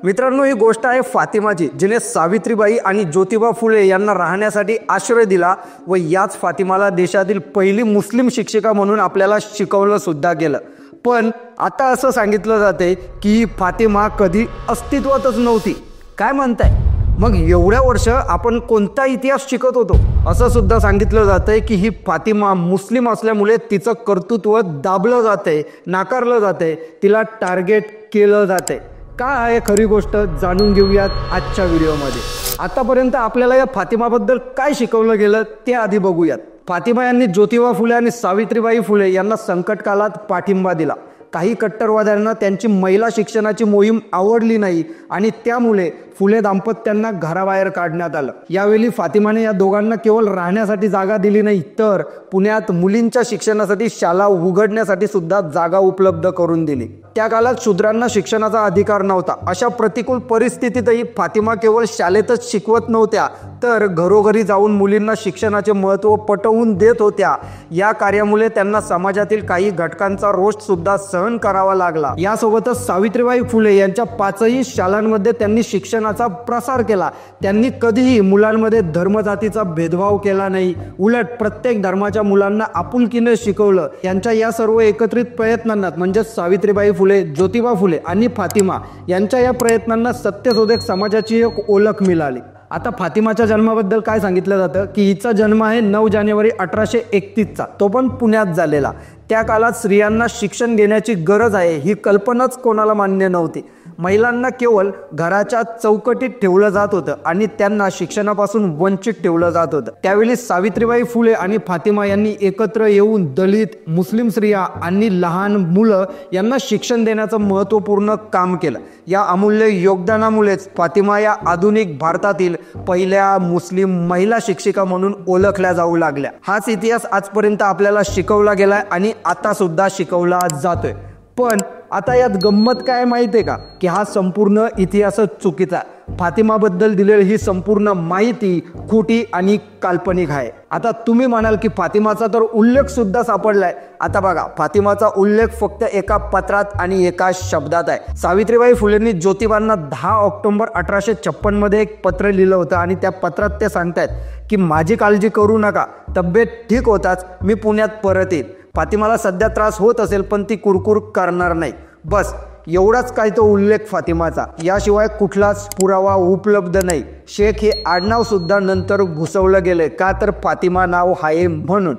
मित्रांनो, ही गोष्ट आहे फातिमाची, जिने सावित्रीबाई आणि ज्योतिबा फुले यांना राहण्यासाठी आश्रय दिला व याच फातिमाला देशातील पहिली मुस्लिम शिक्षिका म्हणून आपल्याला शिकवलं सुद्धा गेलं। पण आता असं सांगितलं जाते की फातिमा कधी अस्तित्वातच नव्हती। काय म्हणताय? मग एवढ्या वर्ष आपण कोणता इतिहास शिकत होतो? असं सुद्धा सांगितलं जातंय की ही फातिमा मुस्लिम असल्यामुळे तिचं कर्तृत्व दाबलं जातंय, नाकारलं जातंय, तिला टार्गेट केलं जातंय। काय आहे खरी गोष्ट जाणून घेऊयात आजच्या व्हिडिओमध्ये। आतापर्यंत आपल्याला या फातिमाबद्दल काय शिकवलं गेलं ते आधी बघूयात। फातिमा यांनी ज्योतिबा फुले आणि सावित्रीबाई फुले यांना संकट काळात पाठिंबा दिला। काही कट्टरवाद्यांना त्यांची महिला शिक्षणाची मोहीम आवडली नाही आणि त्यामुळे फुले दाम्पत्यांना घराबाहेर काढण्यात आलं। यावेळी फातिमाने या दोघांना केवळ राहण्यासाठी जागा दिली नाही, तर पुण्यात मुलींच्या शिक्षणासाठी शाळा उघडण्यासाठी सुद्धा जागा उपलब्ध करून दिली। त्या काळात शूद्रांना शिक्षणाचा अधिकार नव्हता। अशा प्रतिकूल परिस्थितीतही फातिमा केवळ शाळेतच शिकवत नव्हत्या, तर घरोघरी जाऊन मुलींना शिक्षणाचे महत्त्व पटवून देत होत्या। या कार्यामुळे त्यांना समाजातील काही घटकांचा रोष सुद्धा सहन करावा लागला। यासोबतच सावित्रीबाई फुले यांच्या 5ही शाळांमध्ये त्यांनी शिक्षणाचा प्रसार केला। त्यांनी कधीही मुलांमध्ये धर्मजातीचा भेदभाव केला नाही, उलट प्रत्येक धर्माच्या मुलांना आपुलकीने शिकवलं। यांच्या या सर्व एकत्रित प्रयत्नांना म्हणजे सावित्रीबाई फुले, ज्योतिबा फुले आणि फातिमा यांच्या या प्रयत्नांना सत्यशोधक समाजाची एक ओळख मिळाली। आता फातिमाच्या जन्माबद्दल काय सांगितलं जातं की हिचा जन्म आहे 9 जानेवारी 1831चा, तो पण पुण्यात झालेला। त्या काळात स्त्रियांना शिक्षण घेण्याची गरज आहे ही कल्पनाच कोणाला मान्य नव्हती। महिलांना केवळ घराच्या चौकटीत ठेवलं जात होतं आणि त्यांना शिक्षणापासून वंचित ठेवलं जात होतं। त्यावेळी सावित्रीबाई फुले आणि फातिमा यांनी एकत्र येऊन दलित, मुस्लिम स्त्रिया आणि लहान मुलं यांना शिक्षण देण्याचं महत्त्वपूर्ण काम केलं। या अमूल्य योगदानामुळेच फातिमा या आधुनिक भारतातील पहिल्या मुस्लिम महिला शिक्षिका म्हणून ओळखल्या जाऊ लागल्या। हाच इतिहास आजपर्यंत आपल्याला शिकवला गेलाय आणि आता सुद्धा शिकवला जातोय। पण आता यात गंमत काय माहिती आहे का की हा संपूर्ण इतिहासच चुकीचा। फातिमाबद्दल दिलेली ही संपूर्ण माहिती खोटी आणि काल्पनिक आहे। आता तुम्ही म्हणाल की फातिमाचा तर उल्लेख सुद्धा सापडलाय। आता बघा, फातिमाचा उल्लेख फक्त एका पत्रात आणि एका शब्दात आहे। सावित्रीबाई फुलेंनी ज्योतिबांना 10 ऑक्टोबर 1856 मध्ये एक पत्र लिहिलं होतं आणि त्या पत्रात ते सांगतायत की माझी काळजी करू नका, तब्येत ठीक होताच मी पुण्यात परत येईल। फातिमाला सध्या त्रास होत असेल पण ती कुरकुर करणार नाही। बस एवढाच काय तो उल्लेख फातिमाचा, याशिवाय कुठलाच पुरावा उपलब्ध नाही। शेख हे आडनाव सुद्धा नंतर घुसवलं गेले, का तर फातिमा नाव आहे म्हणून।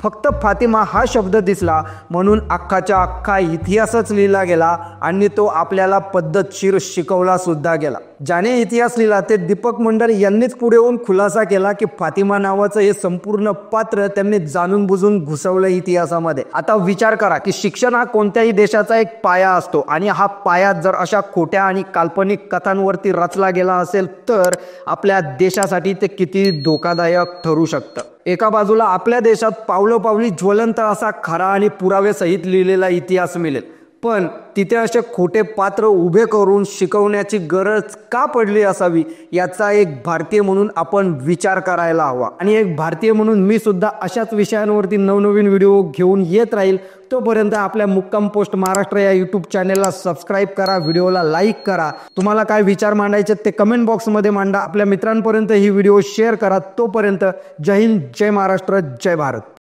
फक्त फातिमा हा शब्द दिसला म्हणून अख्खाच्या अख्खा इतिहासच लिहिला गेला आणि तो आपल्याला पद्धतशीर शिकवला सुद्धा गेला। ज्याने इतिहास लिहिला ते दीपक मंडल यांनीच पुढे येऊन खुलासा केला की फातिमा नावाचं हे संपूर्ण पात्र त्यांनी जाणून बुजून घुसवलं इतिहासामध्ये। आता विचार करा की शिक्षण हा कोणत्याही देशाचा एक पाया असतो आणि हा पाया जर अशा खोट्या आणि काल्पनिक कथांवरती रचला गेला असेल तर आपल्या देशासाठी ते किती धोकादायक ठरू शकतं। एका बाजूला आपल्या देशात पावलोपावली ज्वलंत असा खरा आणि पुरावे सहित लिहिलेला इतिहास मिळेल, पण तिथे असे खोटे पात्र उभे करून शिकवण्याची गरज का पडली असावी याचा एक भारतीय म्हणून आपण विचार करायला हवा। आणि एक भारतीय म्हणून मी सुद्धा अशाच विषयांवरती नवनवीन व्हिडिओ घेऊन येत राहील। तोपर्यंत आपल्या मुक्काम पोस्ट महाराष्ट्र या यूट्यूब चॅनेलला सबस्क्राईब करा, व्हिडिओला लाईक करा। तुम्हाला काय विचार मांडायचे ते कमेंट बॉक्समध्ये मांडा। आपल्या मित्रांपर्यंत ही व्हिडिओ शेअर करा। तोपर्यंत जय हिंद, जय महाराष्ट्र, जय भारत।